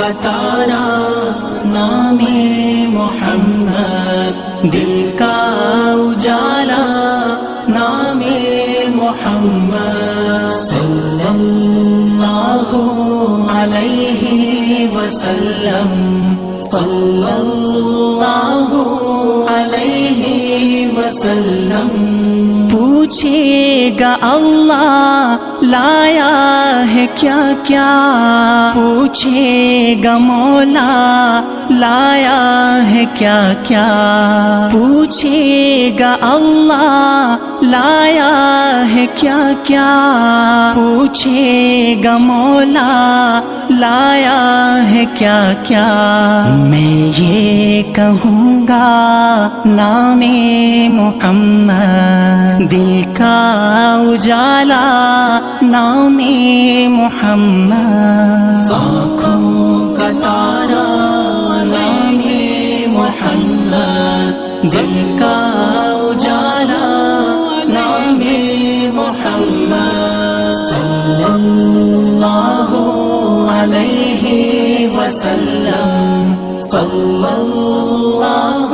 کا تارا نام محمد، دل کا اجالا نام محمد، صلی اللہ علیہ وسلم، صلی اللہ علیہ وسلم۔ پوچھے گا اللہ لایا ہے کیا کیا، پوچھے گا مولا لایا ہے کیا کیا، پوچھے گا اللہ لایا ہے کیا کیا، پوچھے گا مولا لایا ہے کیا کیا۔ میں یہ کہوں گا نام محمد، دل کا اجالا نام محمد، آنکھوں کا تارا نام محمد، دل کا اجالا نام محمد، صلی اللہ علیہ وسلم، صلی اللہ